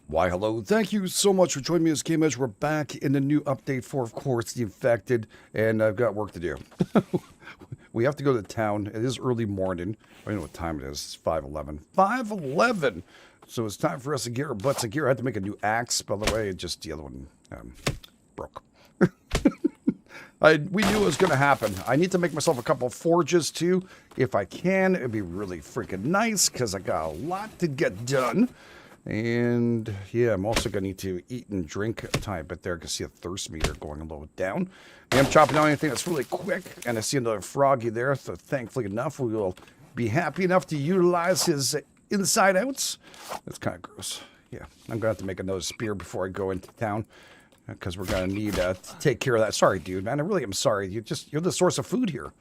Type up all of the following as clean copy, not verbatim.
Why, hello. Thank you so much for joining me as GameEdged. We're back in the new update for, of course, the infected, and I've got work to do. We have to go to town. It is early morning. I don't know what time it is. It's 5:11. 5:11! So it's time for us to get our butts in gear. I had to make a new axe, by the way. Just the other one broke. We knew it was going to happen. I need to make myself a couple of forges, too. If I can, it'd be really freaking nice, because I got a lot to get done. And, yeah, I'm also going to need to eat and drink a tiny bit there. I can see a thirst meter going a little down. I am chopping down anything that's really quick, and I see another froggy there, so thankfully enough, we will be happy enough to utilize his inside outs. That's kind of gross. Yeah, I'm going to have to make another spear before I go into town, because we're going to need to take care of that. Sorry, dude, man, I really am sorry. You're the source of food here.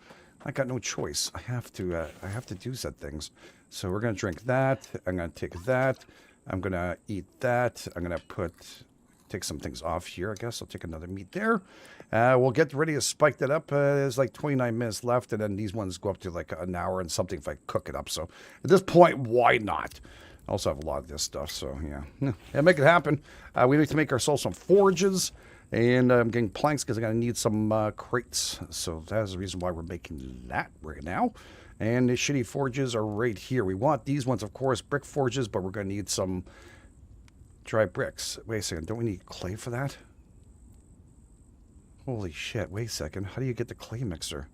I got no choice. I have to do said things. So we're going to drink that. I'm going to take that. I'm going to eat that. I'm going to take some things off here, I guess. I'll take another meat there. We'll get ready to spike that up. There's like 29 minutes left, and then these ones go up to like an hour and something if I cook it up. So at this point, why not? I also have a lot of this stuff, so yeah. Yeah, make it happen. We need to make ourselves some forges, and I'm getting planks because I'm going to need some crates. So that is the reason why we're making that right now. And the shitty forges are right here. We want these ones, of course, brick forges, but we're going to need some dry bricks. Wait a second. Don't we need clay for that? Holy shit. Wait a second. How do you get the clay mixer?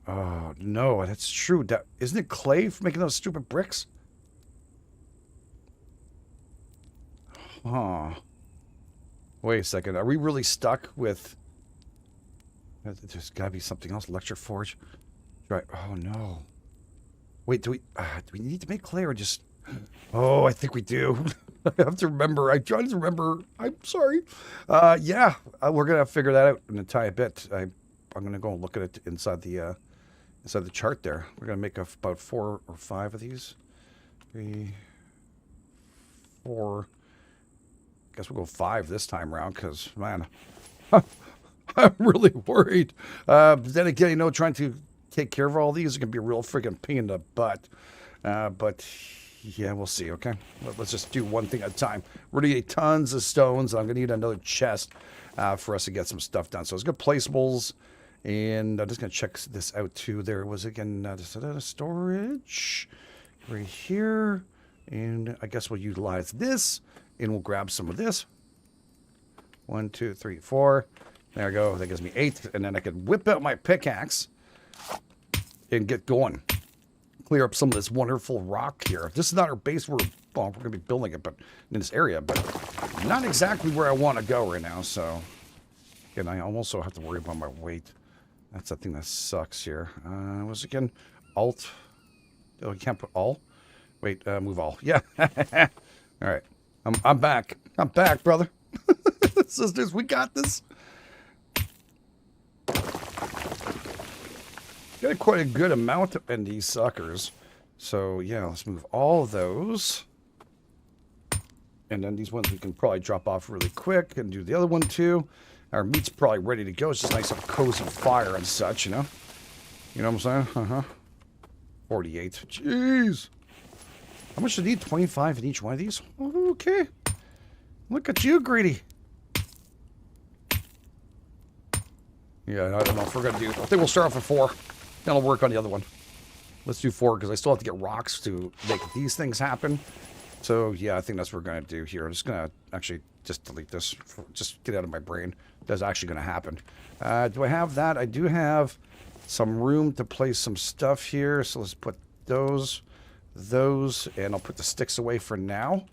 Oh, no. That's true. Isn't it clay for making those stupid bricks? Huh. Wait a second. Are we really stuck with... There's got to be something else. Electric forge. Right. Oh, no. Wait, do we need to make clay or just... Oh, I think we do. I have to remember. I'm trying to remember. I'm sorry. Yeah, we're going to figure that out in a tiny bit. I'm going to go and look at it inside the chart there. We're going to make about 4 or 5 of these. 3, 4. I guess we'll go 5 this time around because, man, I'm really worried. Then again, you know, trying to take care of all these is going to be a real freaking pain in the butt. But, yeah, we'll see, okay? Let's just do one thing at a time. We're going to get tons of stones. I'm going to need another chest for us to get some stuff done. So let's get placeables. And I'm just going to check this out, too. There was, again, storage right here. And I guess we'll utilize this. And we'll grab some of this. 1, 2, 3, 4. There we go. That gives me 8. And then I can whip out my pickaxe and get going. Clear up some of this wonderful rock here. This is not our base. We're going to be building it, but in this area, but not exactly where I want to go right now. So, again, I also have to worry about my weight. That's the thing that sucks here. Was it again Alt? Oh, you can't put Alt. Wait, move all. Yeah. All right. I'm back. I'm back, brother. Sisters, we got this. Got quite a good amount in these suckers. So, yeah, let's move all of those. And then these ones we can probably drop off really quick and do the other one, too. Our meat's probably ready to go. It's just nice and cozy fire and such, you know? You know what I'm saying? Uh-huh. 48. Jeez. How much do you need? 25 in each one of these? Okay. Look at you, greedy. Yeah, I don't know if we're going to do... I think we'll start off with 4. Then I'll work on the other one. Let's do 4, because I still have to get rocks to make these things happen. So, yeah, I think that's what we're going to do here. I'm just going to actually just delete this. Just get out of my brain. That's actually going to happen. Do I have that? I do have some room to place some stuff here. So let's put those, and I'll put the sticks away for now.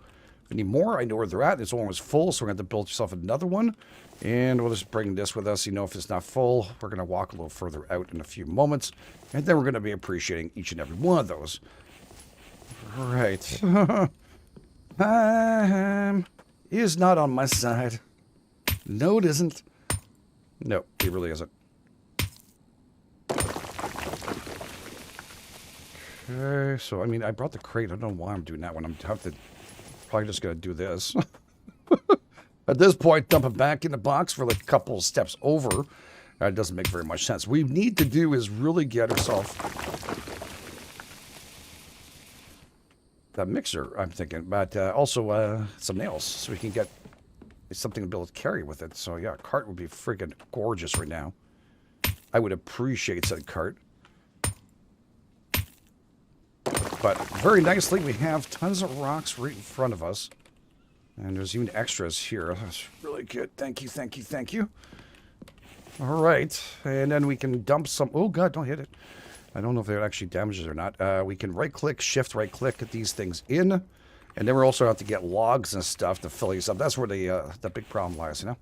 If we need more, I know where they're at. This one was full, so we're going to have to build yourself another one. And we'll just bring this with us. You know, if it's not full, we're going to walk a little further out in a few moments. And then we're going to be appreciating each and every one of those. All right. Is not on my side. No, it isn't. No, it really isn't. Okay, so, I mean, I brought the crate. I don't know why I'm doing that one. I'm probably just going to do this. At this point, dump it back in the box for like a couple of steps over. It doesn't make very much sense. What we need to do is really get ourselves the mixer, I'm thinking, but also some nails so we can get something to be able to carry with it. So yeah, a cart would be freaking gorgeous right now. I would appreciate said cart. But very nicely, we have tons of rocks right in front of us. And there's even extras here. That's really good. Thank you, thank you, thank you. All right. And then we can dump some... Oh, God, don't hit it. I don't know if it actually damages or not. We can right-click, shift right-click, get these things in. And then we're also have to get logs and stuff to fill these up. That's where the big problem lies, you know?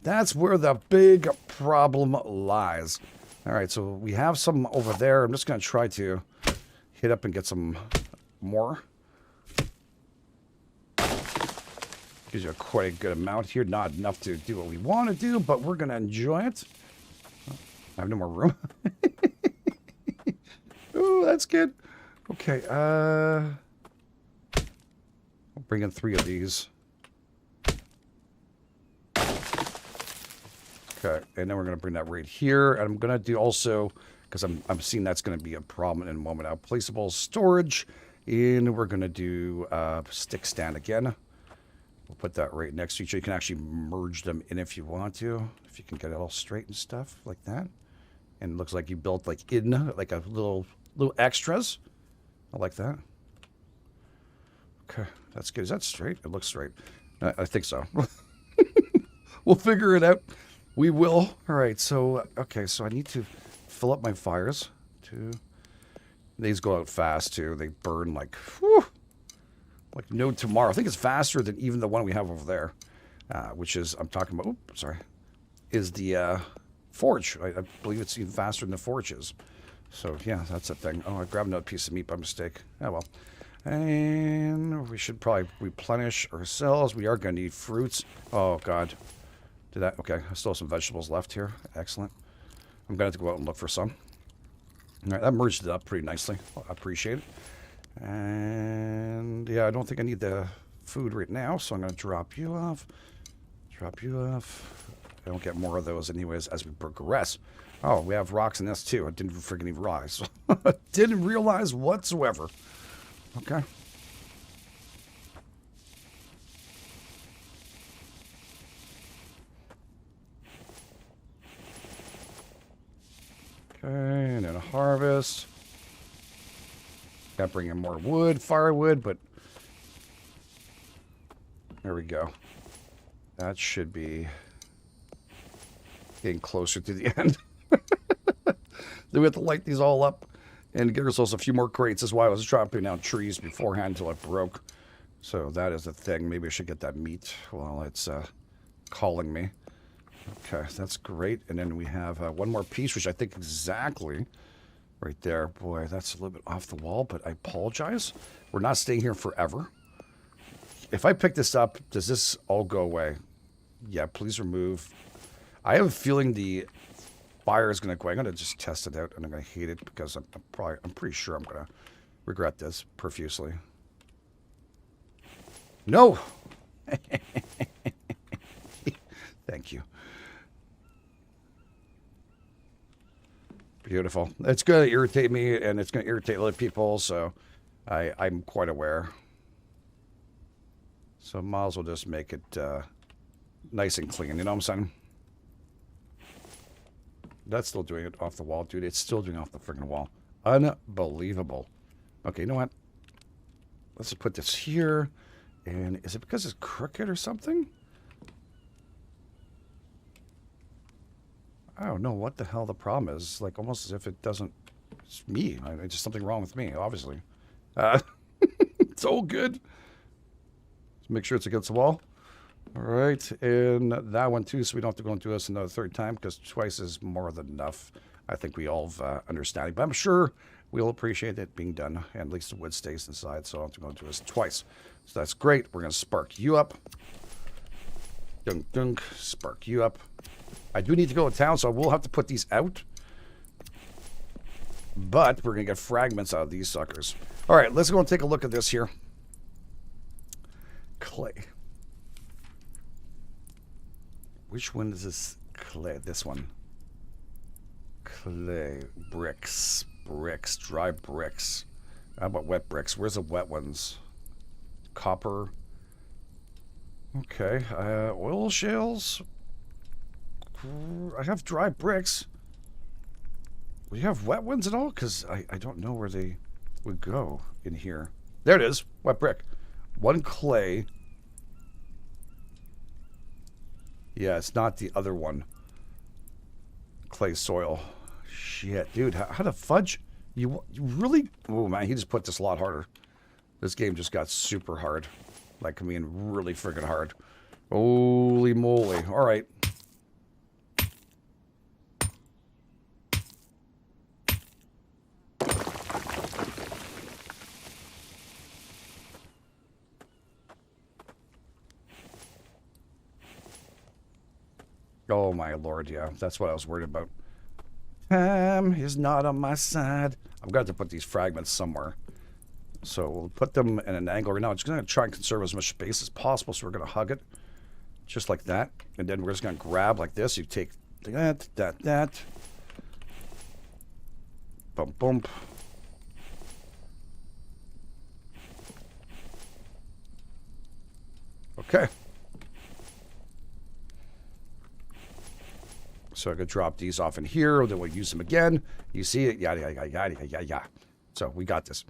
That's where the big problem lies. All right, so we have some over there. I'm just going to try to hit up and get some more. Gives you quite a good amount here. Not enough to do what we want to do, but we're going to enjoy it. Oh, I have no more room. Oh, that's good. Okay, we'll bring in 3 of these. Okay, and then we're going to bring that right here. And I'm going to do also, because I'm seeing that's going to be a problem in a moment. Placeable storage. And we're going to do stick stand again. We'll put that right next to each other. You can actually merge them in if you want to. If you can get it all straight and stuff like that. And it looks like you built like in, like a little extras. I like that. Okay, that's good. Is that straight? It looks straight. I think so. We'll figure it out. We will. All right, so, okay, so I need to fill up my fires. 2. These go out fast, too. They burn like, whew, like no tomorrow. I think it's faster than even the one we have over there, which is, I'm talking about, oops, sorry, is the forge. I believe it's even faster than the forge is. So, yeah, that's a thing. Oh, I grabbed another piece of meat by mistake. Oh, well. And we should probably replenish ourselves. We are going to need fruits. Oh, God. Did that? Okay, I still have some vegetables left here. Excellent. I'm going to have to go out and look for some. All right, that merged it up pretty nicely. I appreciate it. And, yeah, I don't think I need the food right now, so I'm going to drop you off. Drop you off. I don't get more of those anyways as we progress. Oh, we have rocks in this too. I didn't freaking even realize. Didn't realize whatsoever. Okay. Okay, and then a harvest. Got to bring in more wood, firewood, but there we go. That should be getting closer to the end. Then we have to light these all up and get ourselves a few more crates. That's why I was dropping down trees beforehand until it broke. So that is the thing. Maybe I should get that meat while it's calling me. Okay, that's great. And then we have one more piece, which I think exactly right there. Boy, that's a little bit off the wall, but I apologize. We're not staying here forever. If I pick this up, does this all go away? Yeah, please remove. I have a feeling the fire is going to go. I'm going to just test it out, and I'm going to hate it because I'm pretty sure I'm going to regret this profusely. No! Thank you. Beautiful. It's going to irritate me, and it's going to irritate other people, so I'm quite aware. So might as well just make it nice and clean, you know what I'm saying? That's still doing it off the wall, dude. It's still doing it off the freaking wall. Unbelievable. Okay, you know what? Let's just put this here. And is it because it's crooked or something? I don't know what the hell the problem is. Like, almost as if it doesn't... It's me. It's just something wrong with me, obviously. It's all good. Let's make sure it's against the wall. All right, and that one too, so we don't have to go and do this another third time, because twice is more than enough. I think we all have understanding, but I'm sure we'll appreciate it being done, and at least the wood stays inside, so I don't have to go and do this twice. So that's great. We're going to spark you up. Dunk, dunk, spark you up. I do need to go to town, so I will have to put these out. But we're going to get fragments out of these suckers. All right, let's go and take a look at this here. Clay. Which one is this clay? This one. Clay. Bricks. Bricks. Dry bricks. How about wet bricks? Where's the wet ones? Copper. Okay. Oil shales. I have dry bricks. Do you have wet ones at all? Because I don't know where they would go in here. There it is. Wet brick. 1 clay. Yeah, it's not the other one. Clay soil. Shit, dude. How the fudge? You really... Oh, man. He just put this a lot harder. This game just got super hard. Like, I mean, really friggin' hard. Holy moly. All right. Oh, my lord, yeah. That's what I was worried about. Time is not on my side. I've got to put these fragments somewhere. So we'll put them in an angle right now. I'm just going to try and conserve as much space as possible. So we're going to hug it just like that. And then we're just going to grab like this. You take that. Bump, bump. Okay. So I could drop these off in here, then we'll use them again. You see it? Yada, yada, yada, yada, yada. So we got this.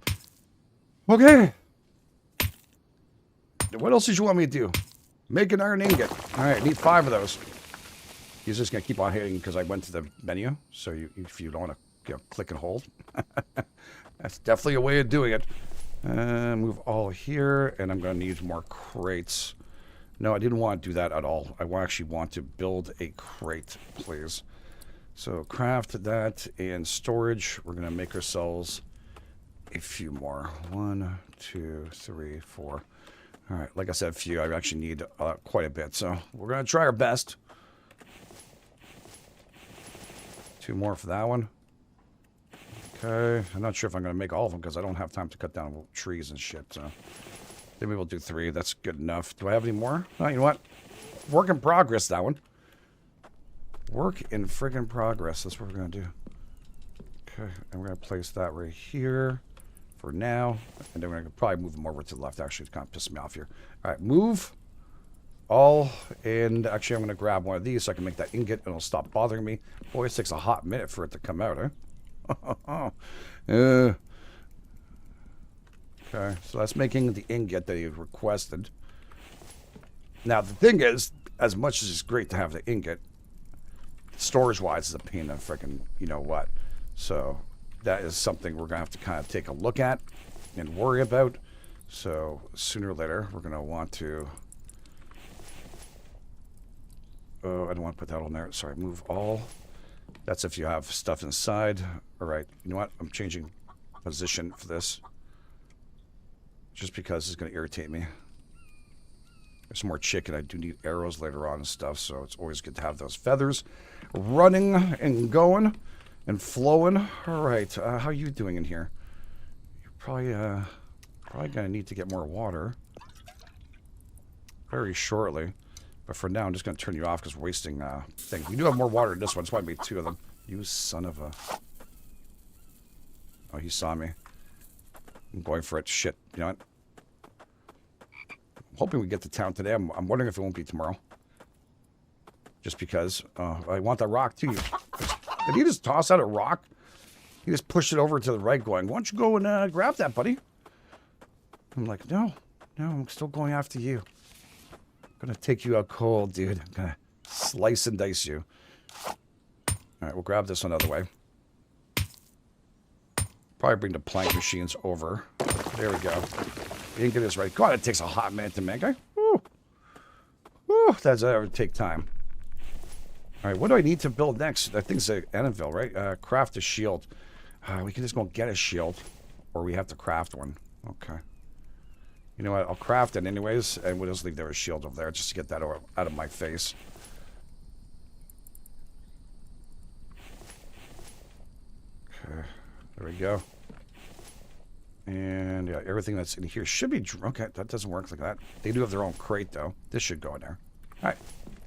Okay. What else did you want me to do? Make an iron ingot. All right, I need 5 of those. He's just going to keep on hitting because I went to the menu. So if you don't want to click and hold. That's definitely a way of doing it. Move all here, and I'm going to need more crates. No, I didn't want to do that at all. I actually want to build a crate, please. So craft that and storage. We're going to make ourselves a few more. 1, 2, 3, 4. All right, like I said, a few. I actually need quite a bit. So we're going to try our best. 2 more for that one. Okay, I'm not sure if I'm going to make all of them because I don't have time to cut down trees and shit. So maybe we'll do 3. That's good enough. Do I have any more? Oh, you know what? Work in progress, that one. Work in friggin' progress. That's what we're going to do. Okay, and we're going to place that right here for now. And then we're going to probably move them over to the left. Actually, it's kind of pissing me off here. All right, move all. And actually, I'm going to grab one of these so I can make that ingot and it'll stop bothering me. Boy, it takes a hot minute for it to come out, huh? Okay, so that's making the ingot that he requested. Now, the thing is, as much as it's great to have the ingot, storage-wise is a pain in the frickin' you-know-what. So that is something we're going to have to kind of take a look at and worry about. So sooner or later, we're going to want to... Oh, I don't want to put that on there. Sorry, move all. That's if you have stuff inside. All right, you know what? I'm changing position for this. Just because it's going to irritate me. There's some more chicken. I do need arrows later on and stuff, so it's always good to have those feathers running and going and flowing. All right, how are you doing in here? You're probably going to need to get more water very shortly. But for now, I'm just going to turn you off because we're wasting things. We do have more water in this one. It's probably 2 of them. You son of a... Oh, he saw me. I'm going for it. Shit. You know what? I'm hoping we get to town today. I'm wondering if it won't be tomorrow. Just because. I want that rock too. Did he just toss out a rock? He just pushed it over to the right going, why don't you go and grab that, buddy? I'm like, no, I'm still going after you. I'm going to take you out cold, dude. I'm going to slice and dice you. All right, we'll grab this another way. Probably bring the plank machines over. There we go. The ingot is right. God, it takes a hot minute to make. Woo. That's ever take time. All right, what do I need to build next? I think it's an anvil, right? Craft a shield. We can just go get a shield, or we have to craft one. Okay. You know what? I'll craft it anyways, and we'll just leave there a shield over there just to get that out of my face. Okay. There we go. And yeah, everything that's in here should be... Okay, that doesn't work like that. They do have their own crate, though. This should go in there. All right,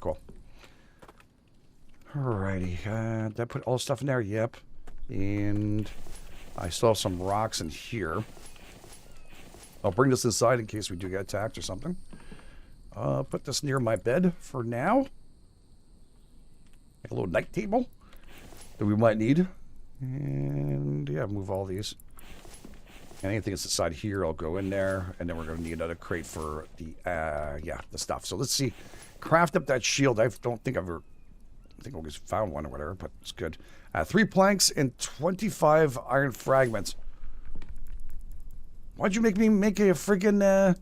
cool. Alrighty. Did I put all the stuff in there? Yep. And I still have some rocks in here. I'll bring this inside in case we do get attacked or something. Put this near my bed for now. Like a little night table that we might need. And yeah, move all these. Anything that's inside here, I'll go in there. And then we're going to need another crate for the, the stuff. So let's see. Craft up that shield. I think I always found one or whatever, but it's good. 3 planks and 25 iron fragments. Why'd you make me make a freaking,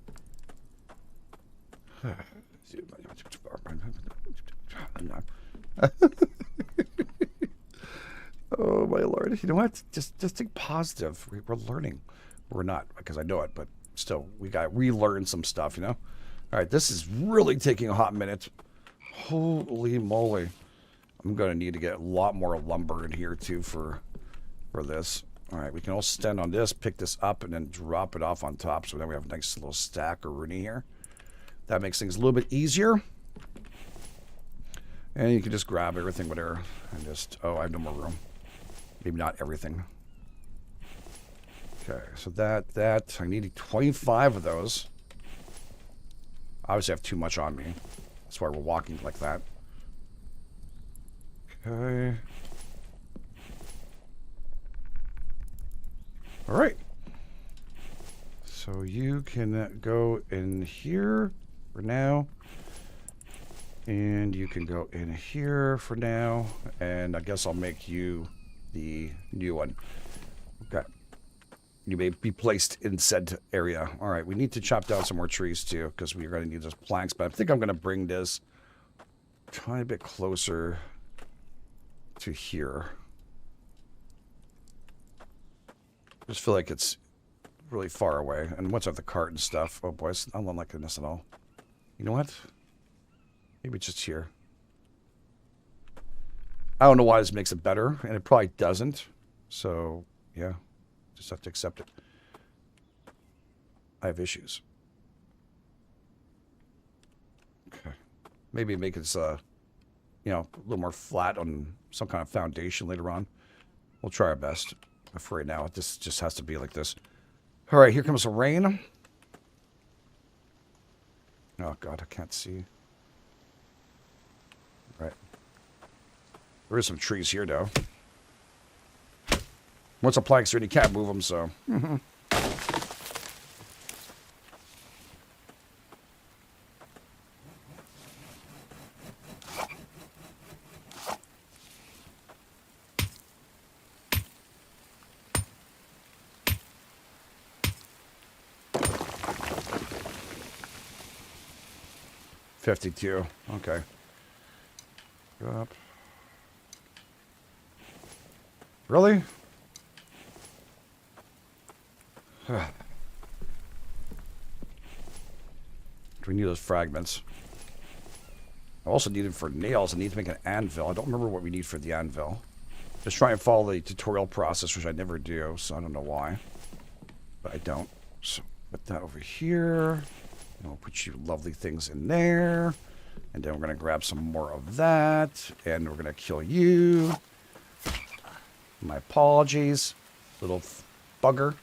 oh my lord. You know what? Just think positive. We're learning. We're not, because I know it, but still, we got to relearn some stuff, you know? All right, this is really taking a hot minute. Holy moly. I'm going to need to get a lot more lumber in here, too, for this. All right, we can all stand on this, pick this up, and then drop it off on top. So then we have a nice little stack of rooney here. That makes things a little bit easier. And you can just grab everything, whatever, and just... Oh, I have no more room. Maybe not everything. Okay, so that... I need 25 of those. Obviously, I have too much on me. That's why we're walking like that. Okay. All right. So you can go in here for now. And you can go in here for now. And I guess I'll make you the new one. Okay. You may be placed in said area. All right. We need to chop down some more trees too, because we're going to need those planks. But I think I'm going to bring this a tiny bit closer to here. I just feel like it's really far away. And once I have the cart and stuff, oh boy, I'm not liking this at all. You know what? Maybe just here. I don't know why this makes it better, and it probably doesn't. So, yeah, just have to accept it. I have issues. Okay. Maybe make it, a little more flat on some kind of foundation later on. We'll try our best. But for right now, this just has to be like this. All right, here comes the rain. Oh, God, I can't see. Right. There is some trees here, though. Once a plank's here, you can't move them, so... Mm-hmm. $52. Okay. Go up. Really? Do we need those fragments? I also need them for nails. I need to make an anvil. I don't remember what we need for the anvil. Just try and follow the tutorial process, which I never do, so I don't know why. But I don't. So put that over here. And we'll put you lovely things in there. And then we're going to grab some more of that. And we're going to kill you. My apologies. Little bugger.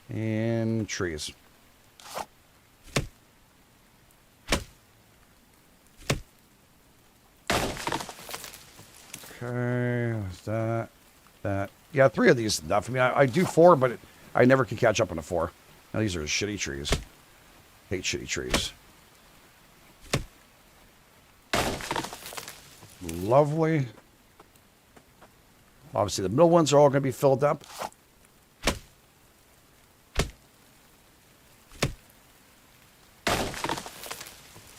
And trees. Okay. That. Yeah, 3 of these is enough. I mean, I do 4, but I never can catch up on a 4. Now, these are shitty trees. Hate shitty trees. Lovely. Obviously, the middle ones are all going to be filled up.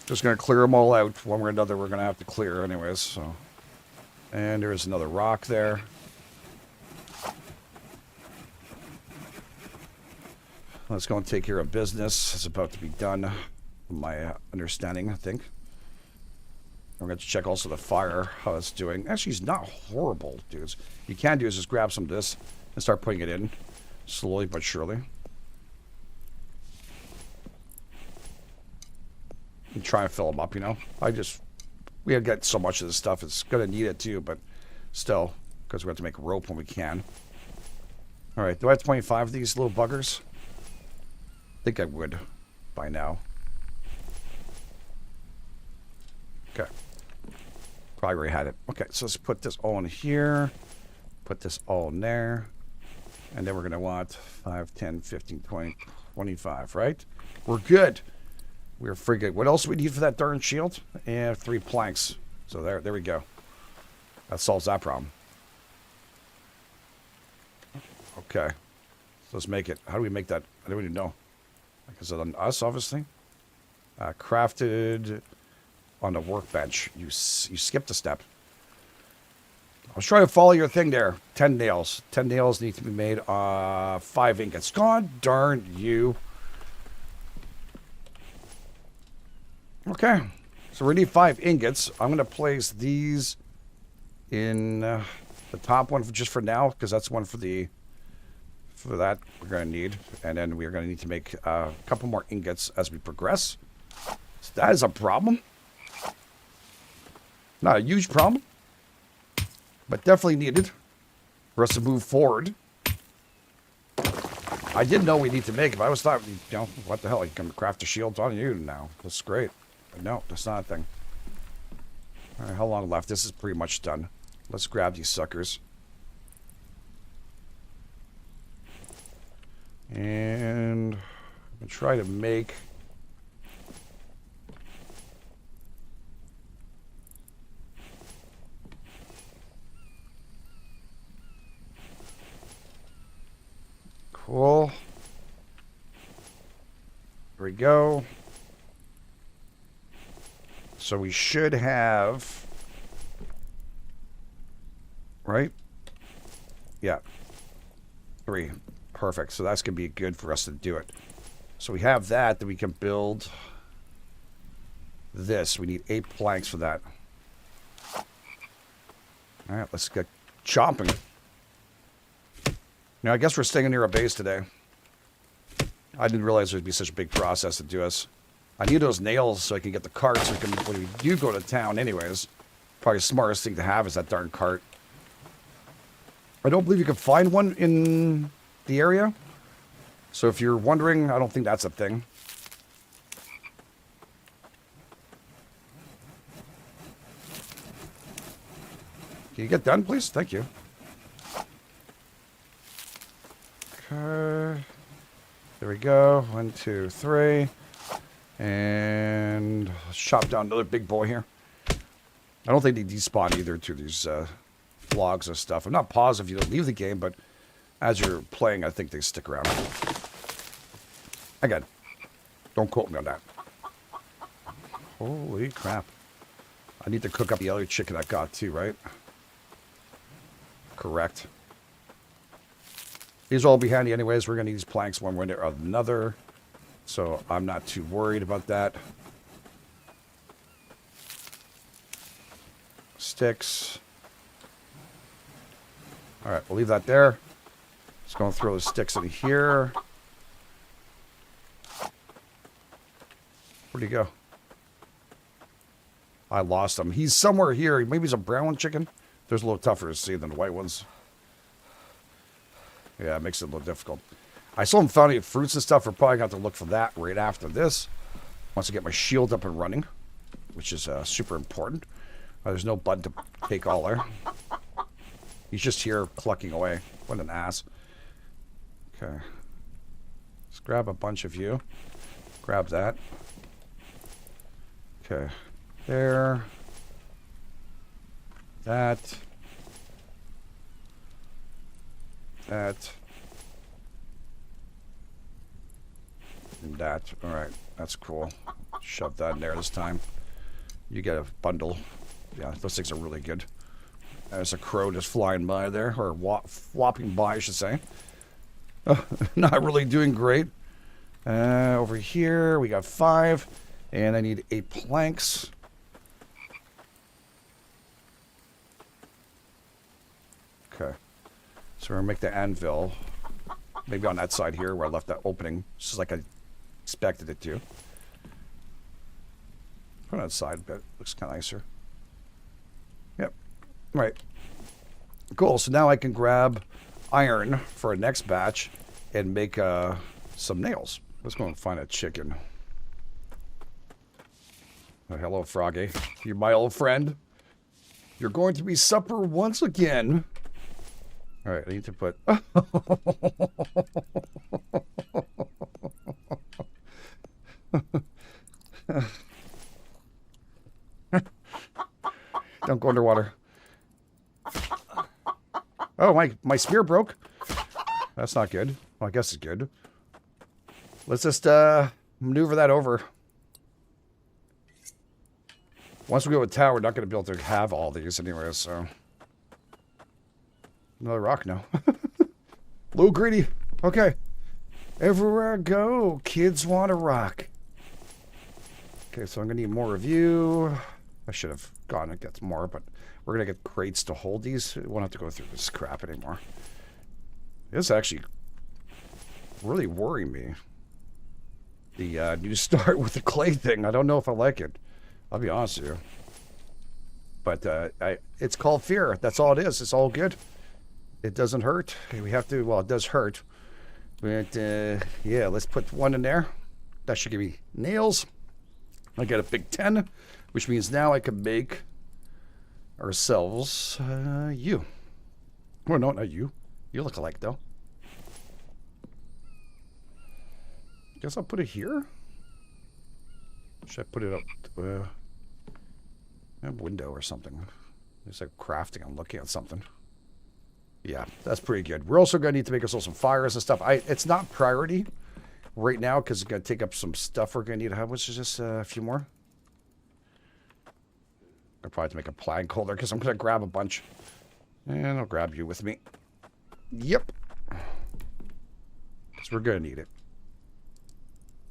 Just going to clear them all out. One way or another, we're going to have to clear anyways. So, and there's another rock there. Let's go and take care of business. It's about to be done, from my understanding, I think. I'm going to check also the fire, how it's doing. Actually, it's not horrible, dudes. What you can do is just grab some of this and start putting it in, slowly but surely. And try and fill them up, you know. We have got so much of this stuff. It's going to need it too, but still, because we have to make rope when we can. All right, do I have 25 of these little buggers? I think I would by now. Okay. Probably already had it. Okay, so let's put this all in here. Put this all in there. And then we're going to want 5, 10, 15, 20, 25, right? We're good. We're free good. What else do we need for that darn shield? And 3 planks. So there we go. That solves that problem. Okay. So let's make it. How do we make that? I don't even know. Is it on us, obviously? Crafted on the workbench. You skipped a step. I was trying to follow your thing there. 10 nails. 10 nails need to be made. 5 ingots. God darn you. Okay. So we need 5 ingots. I'm going to place these in the top one just for now, because that's one for that we're going to need. And then we're going to need to make a couple more ingots as we progress. So that is a problem. Not a huge problem, but definitely needed for us to move forward. I didn't know we need to make it, but I was thought, you know, what the hell, you can craft a shield on you now. That's great. But no, that's not a thing. All right, how long left? This is pretty much done. Let's grab these suckers. And I'm going to try to make... Cool. Here we go. So we should have... Right? Yeah. 3. Perfect. So that's going to be good for us to do it. So we have that. Then we can build this. We need 8 planks for that. All right, let's get chomping. Now, I guess we're staying near a base today. I didn't realize there'd be such a big process to do us. I need those nails so I can get the cart so we can, when we do go to town anyways. Probably the smartest thing to have is that darn cart. I don't believe you can find one in the area. So if you're wondering, I don't think that's a thing. Can you get done, please? Thank you. Okay. There we go. 1, 2, 3. And let's chop down another big boy here. I don't think they despawn either to these logs and stuff. I'm not positive you don't leave the game, but as you're playing, I think they stick around. Again, don't quote me on that. Holy crap. I need to cook up the other chicken I got too, right? Correct. These will all be handy anyways. We're going to need these planks one way or another. So I'm not too worried about that. Sticks. All right, we'll leave that there. Just going to throw the sticks in here. Where'd he go? I lost him. He's somewhere here. Maybe he's a brown chicken. There's a little tougher to see than the white ones. Yeah, it makes it a little difficult. I still haven't found any fruits and stuff. We're probably going to have to look for that right after this. Once I get my shield up and running, which is super important. There's no button to take all there. He's just here clucking away. What an ass. Okay. Let's grab a bunch of you. Grab that. Okay. There. That. That. And that. Alright. That's cool. Shove that in there this time. You get a bundle. Yeah, those things are really good. There's a crow just flying by there. Or flopping by, I should say. Not really doing great. Over here, we got 5. And I need 8 planks. Okay. So we're going to make the anvil. Maybe on that side here where I left that opening. Just like I expected it to. Put it on the side a bit. Looks kind of nicer. Yep. Right. Cool. So now I can grab iron for our next batch and make some nails. Let's go and find a chicken. Oh, hello, Froggy. You're my old friend. You're going to be supper once again. All right, I need to put... Don't go underwater. Oh, my spear broke. That's not good. Well, I guess it's good. Let's just maneuver that over. Once we go with tower, we're not going to be able to have all these anyways, so... Another rock now. Little greedy. Okay. Everywhere I go, kids want a rock. Okay, so I'm going to need more of you. I should have gone and get more, but we're going to get crates to hold these. We won't have to go through this crap anymore. This is actually really worrying me. The new start with the clay thing. I don't know if I like it. I'll be honest with you. But it's called fear. That's all it is. It's all good. It doesn't hurt. We have to, well, it does hurt. But, yeah, let's put one in there. That should give me nails. I get a big 10, which means now I can make ourselves you. Well, no, not you. You look alike, though. Guess I'll put it here. Should I put it up? A window or something. It's like crafting. I'm looking at something. Yeah, that's pretty good. We're also going to need to make ourselves some fires and stuff. It's not priority right now because it's going to take up some stuff we're going to need. How much is just a few more? I'll probably have to make a plank holder because I'm going to grab a bunch. And I'll grab you with me. Yep. Because we're going to need it.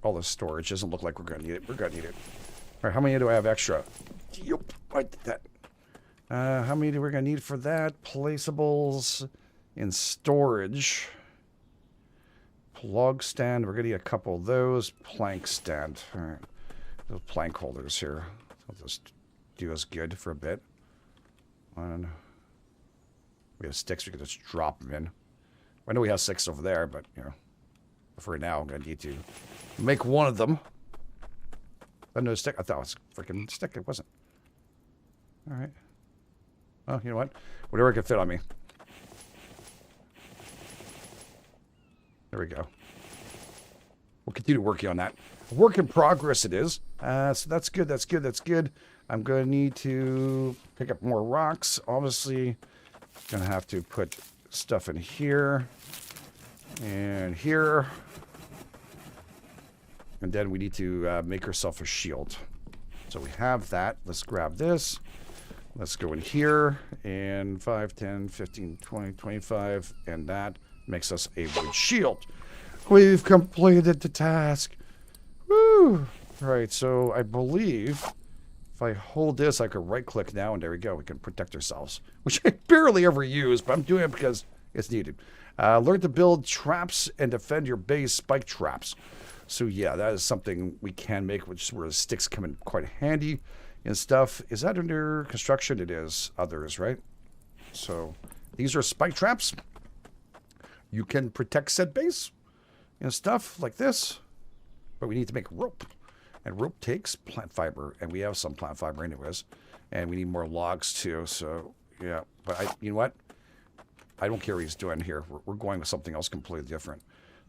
All this storage doesn't look like we're going to need it. We're going to need it. All right, how many do I have extra? Yep, I did that. How many do we going to need for that? Placeables in storage. Plug stand. We're going to need a couple of those. Plank stand. All right. Those plank holders here. I'll just do us good for a bit. One. We have sticks. We can just drop them in. I know we have 6 over there, but, you know, for now, I'm going to need to make one of them. Another stick. I thought it was a freaking stick. It wasn't. All right. Oh, you know what? Whatever can fit on me. There we go. We'll continue working on that. Work in progress it is. So that's good. That's good. That's good. I'm going to need to pick up more rocks. Obviously, going to have to put stuff in here and here. And then we need to make ourselves a shield. So we have that. Let's grab this. Let's go in here. And 5, 10, 15, 20, 25. And that makes us a wood shield. We've completed the task. Woo! All right, so I believe if I hold this, I can right-click now, and there we go. We can protect ourselves, which I barely ever use, but I'm doing it because it's needed. Learn to build traps and defend your base, spike traps. So yeah, that is something we can make, which is where the sticks come in quite handy and stuff. Is that under construction? It is. Others, right? So these are spike traps. You can protect said base and stuff like this. But we need to make rope. And rope takes plant fiber. And we have some plant fiber anyways. And we need more logs too. So yeah. But you know what? I don't care what he's doing here. We're going with something else completely different.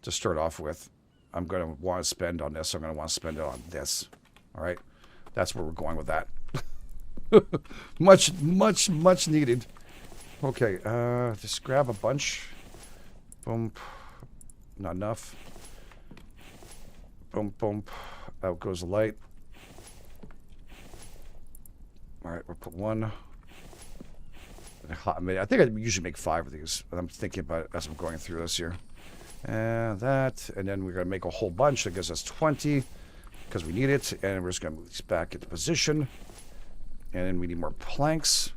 To start off with, I'm going to want to spend on this. I'm going to want to spend it on this. All right? That's where we're going with that. much needed. Okay, just grab a bunch. Boom. Not enough. Boom, boom. Out goes the light. All right, we'll put one. I think I usually make 5 of these. I'm thinking about it as I'm going through this here. And that. And then we're going to make a whole bunch. That gives us 20 because we need it. And we're just going to move these back into position. And then we need more planks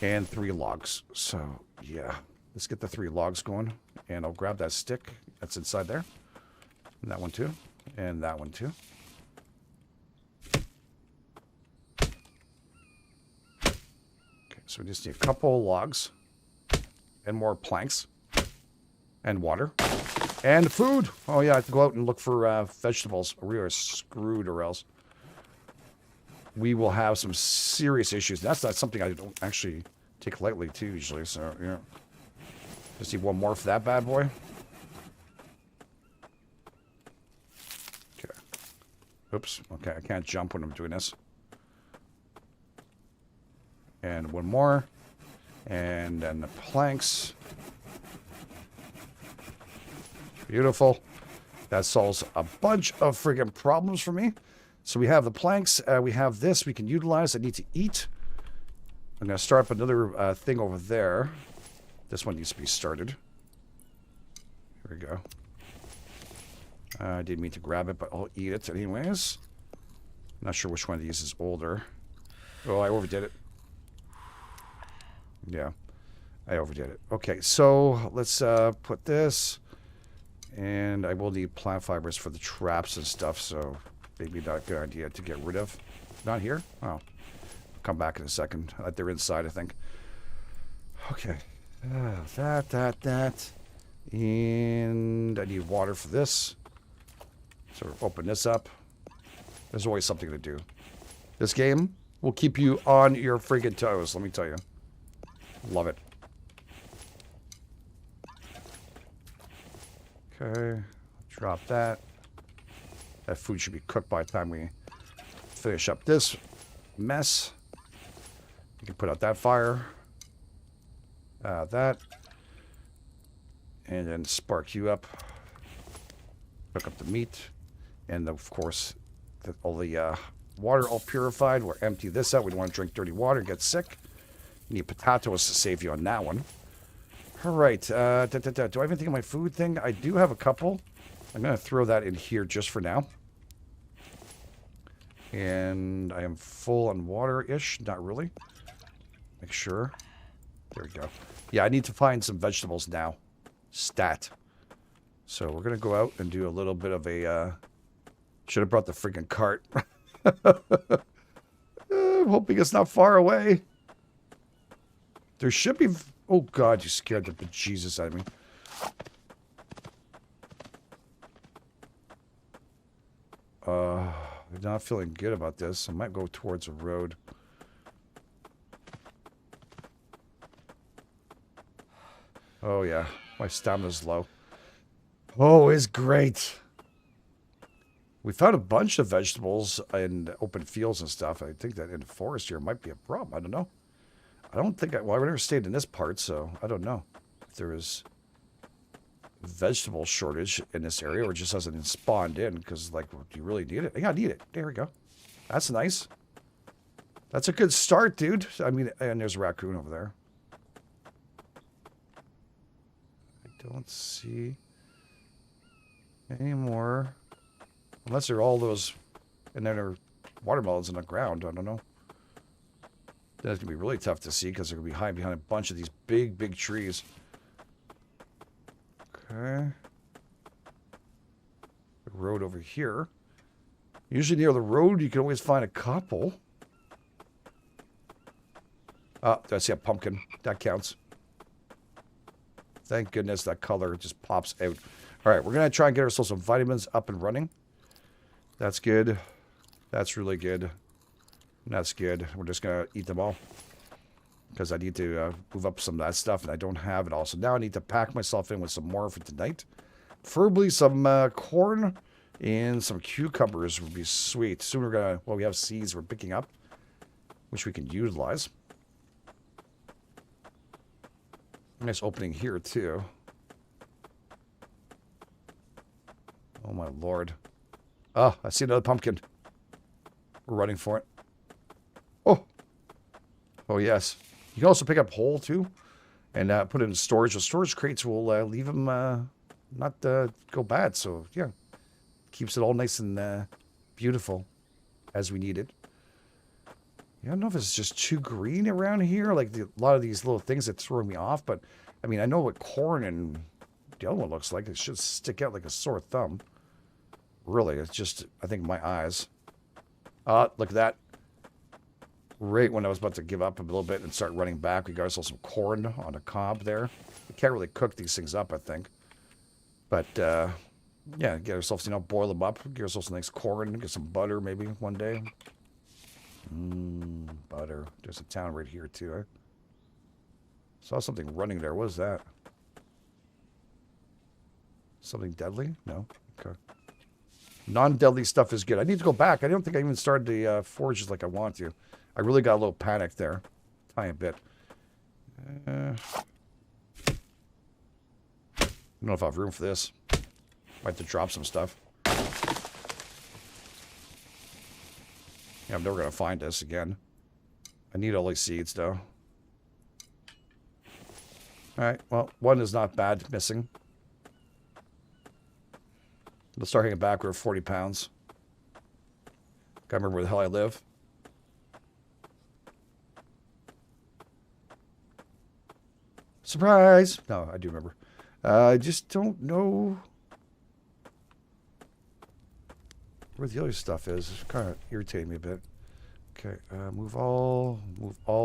and 3 logs. So, yeah. Let's get the 3 logs going. And I'll grab that stick that's inside there. And that one too. And that one too. Okay, so we just need a couple of logs and more planks. And water. And food. Oh, yeah, I have to go out and look for vegetables. We are screwed or else. We will have some serious issues. That's not something I don't actually take lightly, too, usually. So, yeah. Just need one more for that bad boy. Okay. Oops. Okay, I can't jump when I'm doing this. And one more. And then the planks. Beautiful. That solves a bunch of friggin' problems for me. So we have the planks. We have this we can utilize. I need to eat. I'm going to start up another thing over there. This one needs to be started. Here we go. I didn't mean to grab it, but I'll eat it anyways. Not sure which one of these is older. Oh, I overdid it. Yeah, I overdid it. Okay, so let's put this. And I will need plant fibers for the traps and stuff, so maybe not a good idea to get rid of. Not here? Oh. I'll come back in a second. They're inside, I think. Okay. That. And I need water for this. So open this up. There's always something to do. This game will keep you on your friggin' toes, let me tell you. Love it. Okay, drop that. That food should be cooked by the time we finish up this mess. You can put out that fire. That. And then spark you up. Cook up the meat. And of course, all the water all purified. We'll empty this out. We don't want to drink dirty water, get sick. You need potatoes to save you on that one. All right. Do I have anything in my food thing? I do have a couple. I'm going to throw that in here just for now. And I am full on water-ish. Not really. Make sure. There we go. Yeah, I need to find some vegetables now. Stat. So we're going to go out and do a little bit of a... should have brought the freaking cart. I'm hoping it's not far away. There should be... Oh, God, you scared the bejesus out of me. I'm not feeling good about this. I might go towards a road. Oh, yeah. My stamina's low. Oh, it's great. We found a bunch of vegetables in open fields and stuff. I think that in the forest here might be a problem. I don't know. I don't think well, I've never stayed in this part, so I don't know if there is vegetable shortage in this area or just hasn't spawned in because, like, do you really need it? Yeah, I need it. There we go. That's nice. That's a good start, dude. I mean, and there's a raccoon over there. I don't see any more. Unless they're all those, and then there are watermelons in the ground. I don't know. That's going to be really tough to see because they're going to be hiding behind a bunch of these big, big trees. Okay. The road over here. Usually near the road, you can always find a couple. Oh, I see a pumpkin. That counts. Thank goodness that color just pops out. All right, we're going to try and get ourselves some vitamins up and running. That's good. That's really good. That's good. We're just going to eat them all. Because I need to move up some of that stuff, and I don't have it all. So now I need to pack myself in with some more for tonight. Preferably some corn and some cucumbers would be sweet. Soon we're going to... Well, we have seeds we're picking up, which we can utilize. Nice opening here, too. Oh, my Lord. Oh, I see another pumpkin. We're running for it. Oh. Oh, yes. You can also pick up whole, too, and put it in storage. The storage crates will leave them not go bad. So, yeah. Keeps it all nice and beautiful as we need it. Yeah, I don't know if it's just too green around here. Like, a lot of these little things that throw me off. But, I mean, I know what corn and the other one looks like. It should stick out like a sore thumb. Really, it's just, I think, my eyes. Look at that. Right when I was about to give up a little bit and start running back, we got ourselves some corn on a cob there. We can't really cook these things up, I think. But, yeah, get ourselves, boil them up. Get ourselves some nice corn. Get some butter maybe one day. Butter. There's a town right here, too, eh? Saw something running there. What is that? Something deadly? No? Okay. Non-deadly stuff is good. I need to go back. I don't think I even started the forages like I want to. I really got a little panicked there. Tiny bit. I don't know if I have room for this. Might have to drop some stuff. Yeah, I'm never going to find this again. I need all these seeds, though. Alright, well, one is not bad missing. Let's start hanging back. We're 40 pounds. Gotta remember where the hell I live. Surprise! No, I do remember. I just don't know where the other stuff is. It's kind of irritating me a bit. Okay, move all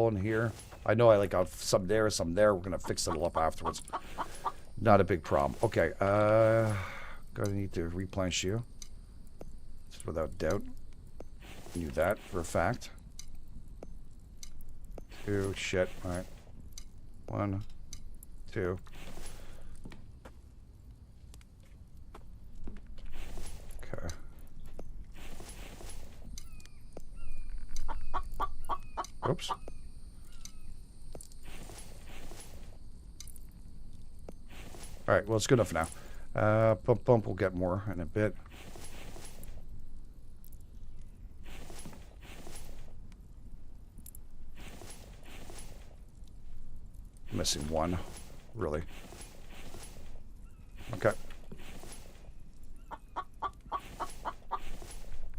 in here. I know I got some there, some there. We're gonna fix it all up afterwards. Not a big problem. Okay, gonna need to replenish you. Just without doubt. Knew that for a fact. 2, shit. Alright. 1, 2. Okay. Oops. Alright, well, it's good enough for now. Bump, we'll get more in a bit. Missing one, really. Okay.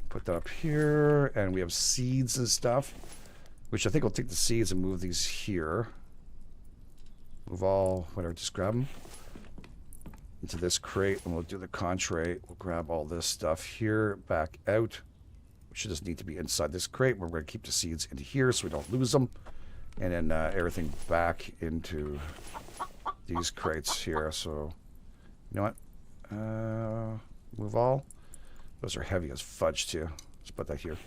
Put that up here, and we have seeds and stuff, which I think we'll take the seeds and move these here. Move all, whatever, just grab them into this crate, and we'll do the contrary. We'll grab all this stuff here, back out, which just need to be inside this crate. We're going to keep the seeds into here so we don't lose them. And then everything back into these crates here. So, you know what? Move all. Those are heavy as fudge, too. Let's put that here.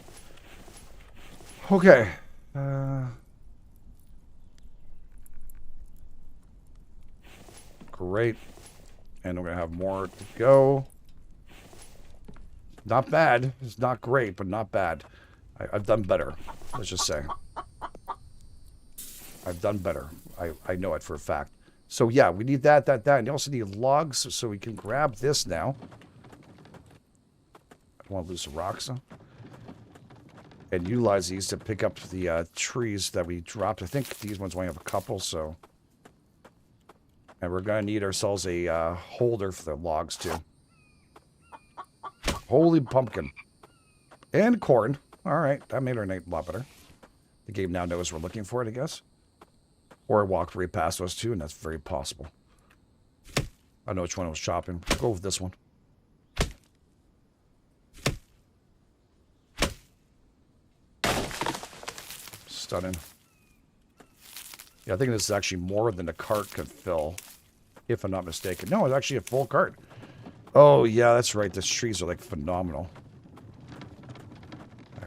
Okay. Great. And we're going to have more to go. Not bad. It's not great, but not bad. I've done better. Let's just say. I've done better. I know it for a fact. So yeah, we need that. And you also need logs so we can grab this now. I don't want to lose the rocks. And utilize these to pick up the trees that we dropped. I think these ones only have a couple, so. And we're going to need ourselves a holder for the logs, too. Holy pumpkin. And corn. All right, that made our night a lot better. The game now knows we're looking for it, I guess. Or I walked right past those two, and that's very possible. I know which one I was chopping. Go with this one. Stunning. Yeah, I think this is actually more than the cart can fill, if I'm not mistaken. No, it's actually a full cart. Oh, yeah, that's right. These trees are, phenomenal. I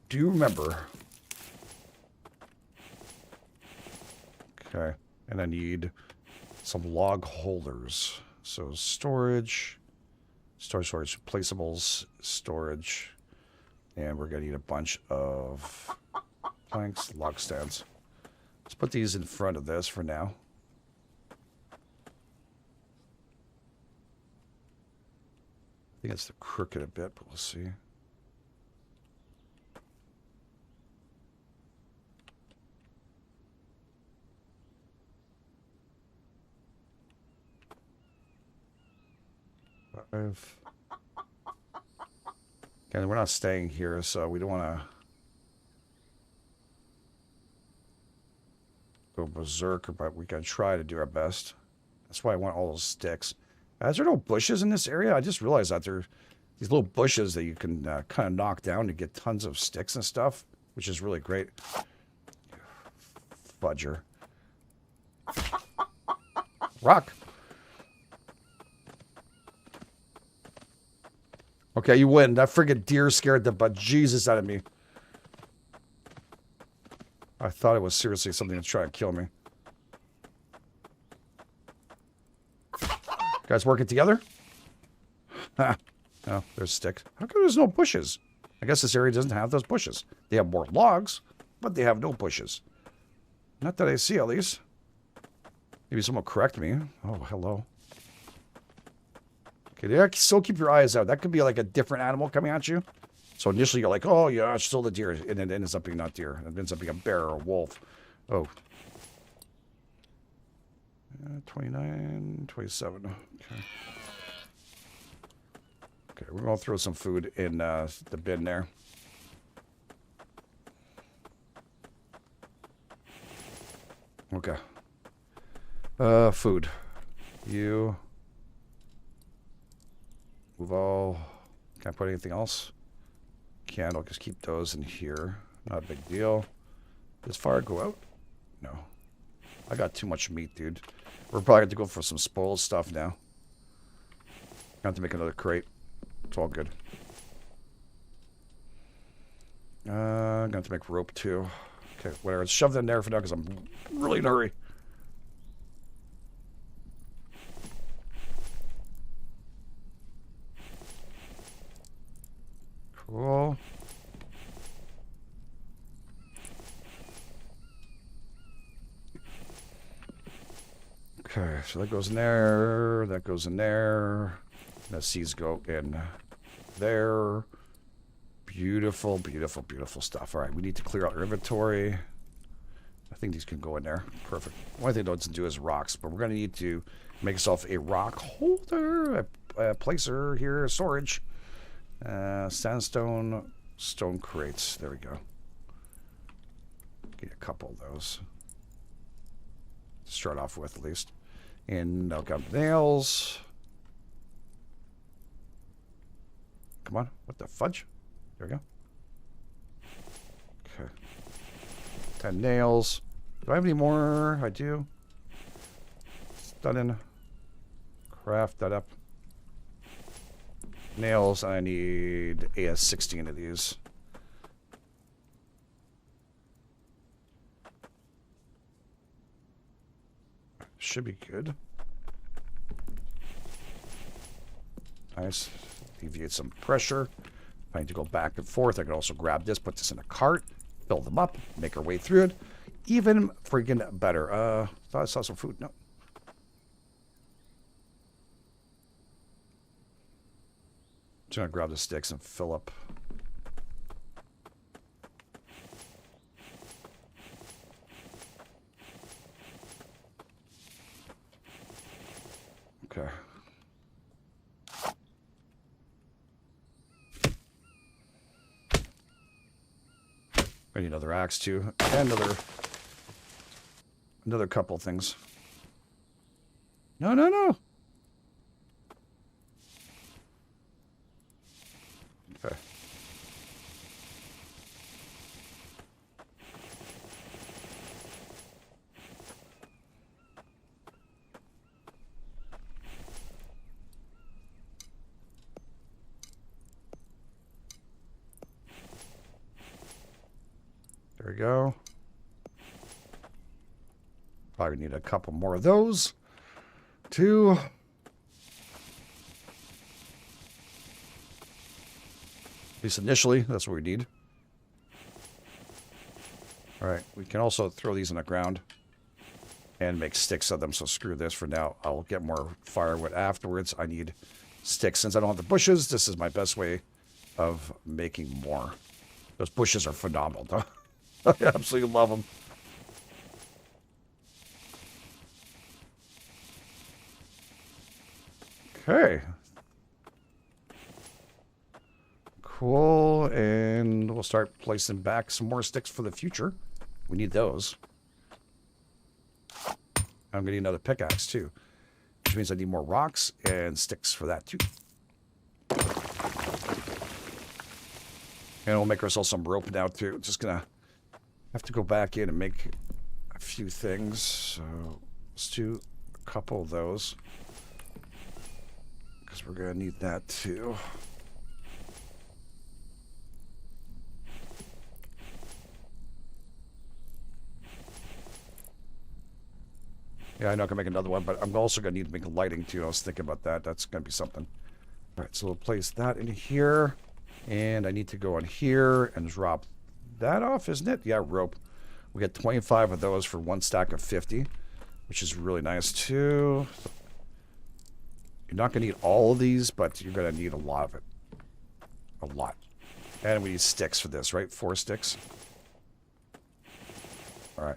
do remember. Okay, and I need some log holders. So storage, placeables, storage, and we're going to need a bunch of planks, log stands. Let's put these in front of this for now. I think it's the crooked a bit, but we'll see. Again, we're not staying here, so we don't want to go berserk, but we can try to do our best. That's why I want all those sticks. Is there no bushes in this area? I just realized that there are these little bushes that you can kind of knock down to get tons of sticks and stuff, which is really great. Fudger. Rock. Okay, you win. That friggin' deer scared the bejesus out of me. I thought it was seriously something to try and kill me. Guys working together? Ha. Oh, there's a stick. How come there's no bushes? I guess this area doesn't have those bushes. They have more logs, but they have no bushes. Not that I see, at least. Maybe someone will correct me. Oh, hello. Okay, yeah, still keep your eyes out. That could be like a different animal coming at you. So initially you're like, oh yeah, it's still the deer. And then it ends up being not deer. It ends up being a bear or a wolf. Oh. 29, 27. Okay. Okay, we're going to throw some food in the bin there. Okay. Food. You. Move all. Can't put anything else. Can't. I'll just keep those in here. Not a big deal. Does fire go out? No. I got too much meat, dude. We're probably going to go for some spoiled stuff now. I have to make another crate. It's all good. I'm going to have to make rope too. Okay, whatever. Let's shove that in there for now because I'm really in a hurry. Cool. Okay, so that goes in there. That goes in there. The seeds go in there. Beautiful, beautiful, beautiful stuff. All right, we need to clear out our inventory. I think these can go in there. Perfect. One thing it doesn't do is rocks, but we're going to need to make ourselves a rock holder, a placer here, storage. Sandstone, stone crates. There we go. Get a couple of those. To start off with, at least. And I've got nails. Come on. What the fudge? There we go. Okay. 10 nails. Do I have any more? I do. Stunning. Craft that up. Nails. I need 16 of these. Should be good. Nice. Alleviate some pressure. If I need to go back and forth, I can also grab this, put this in a cart, fill them up, make our way through it. Even freaking better. Thought I saw some food. No. Just gonna grab the sticks and fill up. Okay. I need another axe too, and another couple things. No, no, no. Okay. There we go. Probably need a couple more of those. 2. At least initially, that's what we need. Alright, we can also throw these in the ground and make sticks of them, so screw this for now. I'll get more firewood afterwards. I need sticks. Since I don't have the bushes, this is my best way of making more. Those bushes are phenomenal, though. I absolutely love them. Okay. Cool, and we'll start placing back some more sticks for the future. We need those. I'm gonna need another pickaxe too, which means I need more rocks and sticks for that too. And we'll make ourselves some rope now too. Just gonna have to go back in and make a few things. So let's do a couple of those, because we're gonna need that too. Yeah, I know I can make another one, but I'm also going to need to make lighting too. I was thinking about that. That's going to be something. All right, so we'll place that in here. And I need to go on here and drop that off, isn't it? Yeah, rope. We get 25 of those for one stack of 50, which is really nice too. You're not going to need all of these, but you're going to need a lot of it. A lot. And we need sticks for this, right? 4 sticks. All right.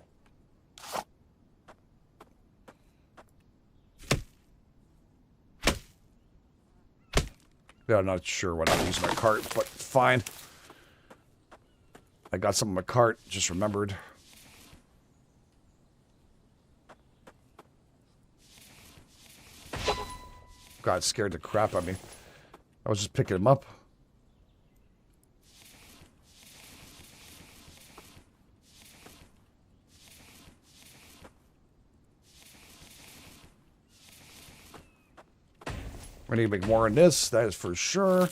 Yeah, I'm not sure when I'm using my cart, but fine. I got some in my cart, just remembered. God, it scared the crap out of me. I was just picking them up. We need to make more in this, that is for sure.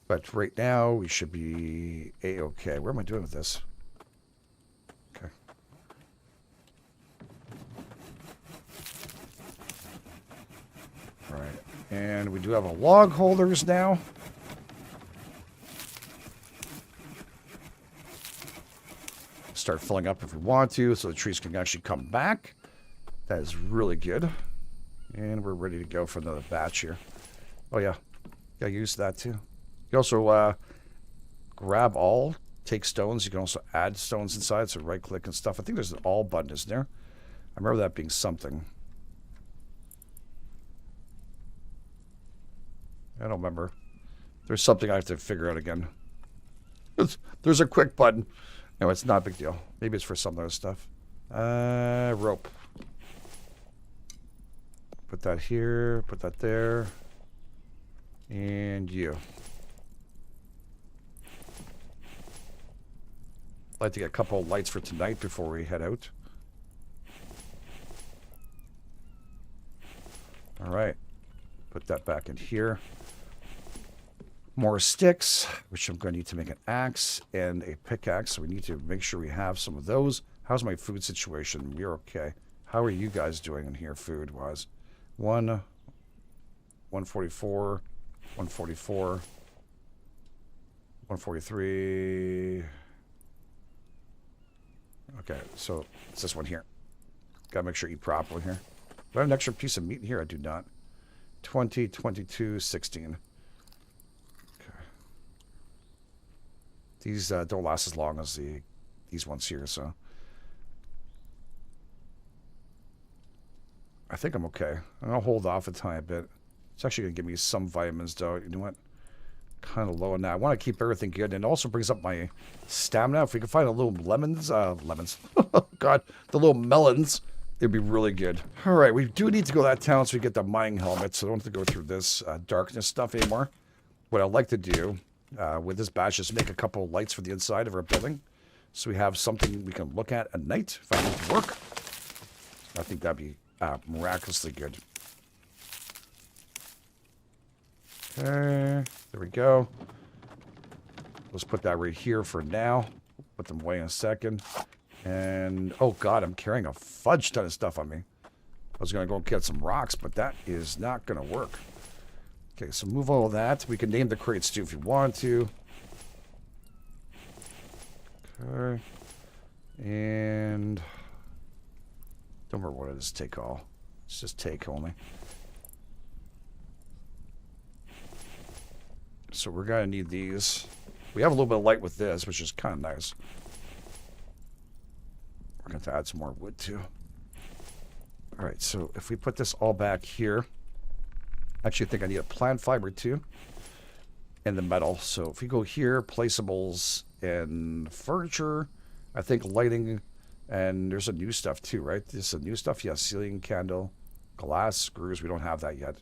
But right now, we should be A-okay. Where am I doing with this? Okay. All right. And we do have a log holders now. Start filling up if we want to, so the trees can actually come back. That is really good. And we're ready to go for another batch here. Oh, yeah. Gotta use that, too. You also grab all, take stones. You can also add stones inside, so right-click and stuff. I think there's an all button, isn't there? I remember that being something. I don't remember. There's something I have to figure out again. There's a quick button. No, it's not a big deal. Maybe it's for some other stuff. Rope. Put that here, put that there. And you. I'd like to get a couple of lights for tonight before we head out. All right. Put that back in here. More sticks, which I'm going to need to make an axe and a pickaxe. So we need to make sure we have some of those. How's my food situation? We're okay. How are you guys doing in here food-wise? 144, 144, 143. Okay, so it's this one here. Gotta make sure you eat properly here. Do I have an extra piece of meat in here? I do not. 20, 22, 16. Okay. These don't last as long as these ones here, so. I think I'm okay. I'll hold off a tiny bit. It's actually going to give me some vitamins, though. You know what? Kind of low on that. I want to keep everything good. And it also brings up my stamina. If we can find a little lemons. Oh, God. The little melons. It'd be really good. All right. We do need to go to that town so we get the mining helmet. So I don't have to go through this darkness stuff anymore. What I'd like to do with this batch is make a couple of lights for the inside of our building. So we have something we can look at night if I need to work. I think that'd be miraculously good. Okay, there we go. Let's put that right here for now. Put them away in a second. And, oh God, I'm carrying a fudge ton of stuff on me. I was going to go get some rocks, but that is not going to work. Okay, so move all of that. We can name the crates too if you want to. Okay. And don't remember what it is. Take all. It's just take only. So we're going to need these. We have a little bit of light with this, which is kind of nice. We're going to have to add some more wood too. All right, so if we put this all back here, actually I think I need a plant fiber too, and the metal. So if we go here, placeables and furniture, I think lighting, and there's a new stuff too, right? This is a new stuff. Yeah, ceiling, candle, glass, screws. We don't have that yet.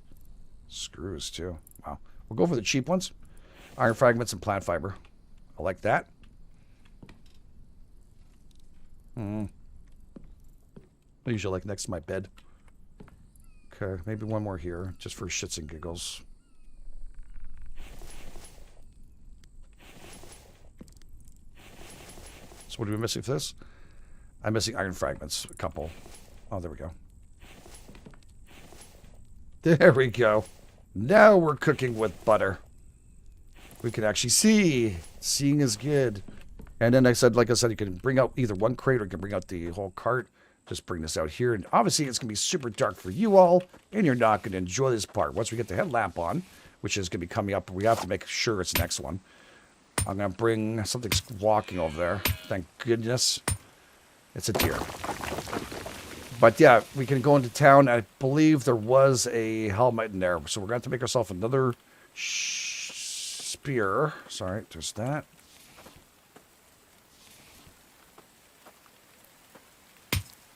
Screws too. Wow. We'll go for the cheap ones. Iron fragments and plant fiber. I like that. I usually like next to my bed. Okay, maybe one more here, just for shits and giggles. So what are we missing for this? I'm missing iron fragments, a couple. Oh, there we go. There we go. Now we're cooking with butter. We can actually see. Seeing is good. And then like I said, you can bring out either one crate or you can bring out the whole cart. Just bring this out here. And obviously it's going to be super dark for you all. And you're not going to enjoy this part. Once we get the headlamp on, which is going to be coming up, we have to make sure it's the next one. I'm going to bring something's walking over there. Thank goodness. It's a deer. But yeah, we can go into town. I believe there was a helmet in there. So we're going to have to make ourselves another spear. Sorry, just that.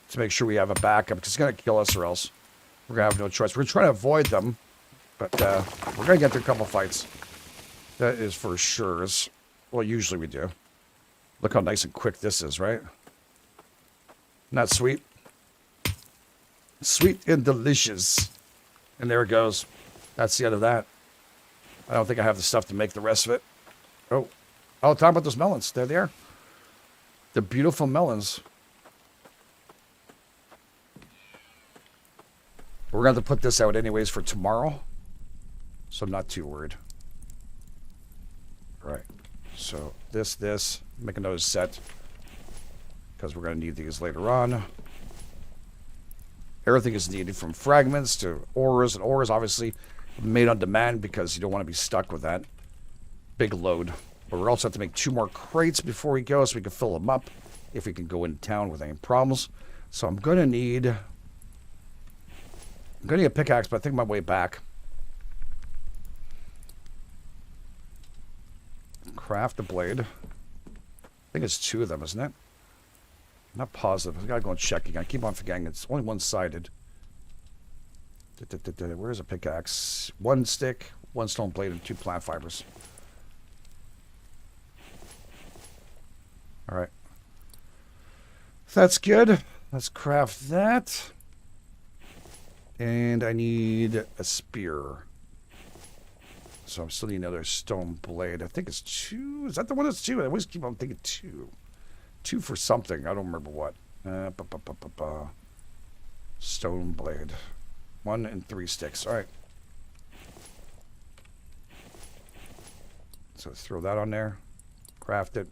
To make sure we have a backup, because it's going to kill us or else we're going to have no choice. We're trying to avoid them, but we're going to get through a couple fights. That is for sure. Well, usually we do. Look how nice and quick this is, right? Not sweet. Sweet and delicious. And there it goes. That's the end of that. I don't think I have the stuff to make the rest of it. Oh, talk about those melons. There they are. The beautiful melons. We're going to have to put this out anyways for tomorrow. So I'm not too worried. Right. So this. Make another set. Because we're going to need these later on. Everything is needed from fragments to ores. And ores obviously made on demand because you don't want to be stuck with that big load. But we also have to make 2 more crates before we go so we can fill them up if we can go into town with any problems. So I'm going to need a pickaxe, but I think my way back. Craft a blade. I think it's 2 of them, isn't it? I'm not positive. I gotta go and check again. I keep on forgetting it's only one-sided. Where's a pickaxe? 1 stick, 1 stone blade, and 2 plant fibers. Alright. That's good. Let's craft that. And I need a spear. So I'm still needing another stone blade. I think it's 2. Is that the one that's 2? I always keep on thinking 2. 2 for something. I don't remember what. Stone blade. 1 and 3 sticks. All right. So let's throw that on there. Craft it.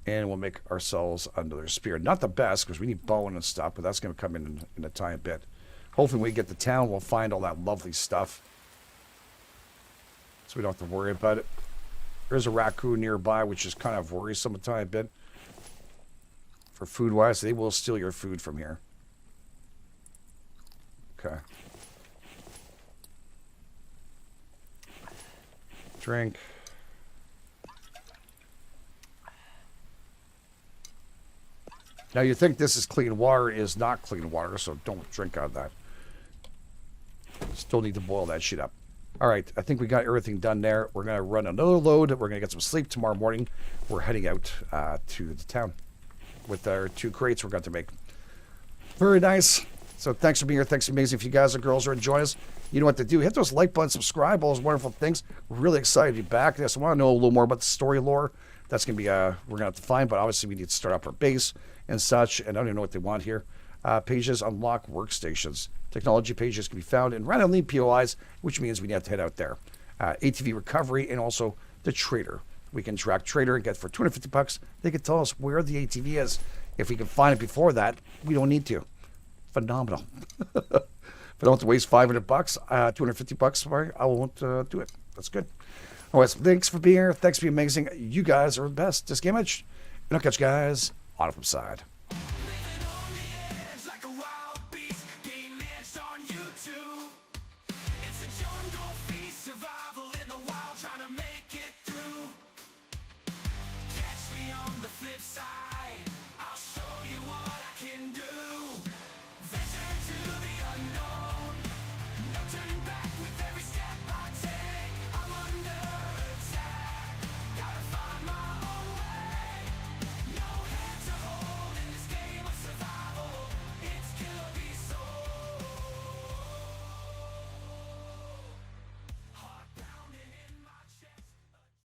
And we'll make ourselves another spear. Not the best because we need bone and stuff, but that's going to come in a tiny bit. Hopefully when we get to town, we'll find all that lovely stuff. So we don't have to worry about it. There's a raccoon nearby, which is kind of worrisome a tiny bit. For food-wise, they will steal your food from here. Okay. Drink. Now you think this is clean water. It is not clean water, so don't drink out of that. Still need to boil that shit up. All right, I think we got everything done there. We're going to run another load. We're going to get some sleep tomorrow morning. We're heading out to the town with our 2 crates we're going to make. Very nice. So thanks for being here. Thanks for amazing. If you guys or girls are enjoying us, you know what to do. Hit those like buttons, subscribe, all those wonderful things. We're really excited to be back. Yes, I want to know a little more about the story lore. That's going to be, we're going to have to find, but obviously we need to start up our base and such. And I don't even know what they want here. Pages unlock workstations. Technology pages can be found in randomly POIs, which means we have to head out there. ATV recovery and also the trader. We can track trader and get for 250 bucks. They can tell us where the ATV is. If we can find it before that, we don't need to. Phenomenal. If I don't have to waste 500 bucks, 250 bucks, sorry, I won't do it. That's good. All right, so thanks for being here. Thanks for being amazing. You guys are the best. This GameEdged. And I'll catch you guys on the flip side.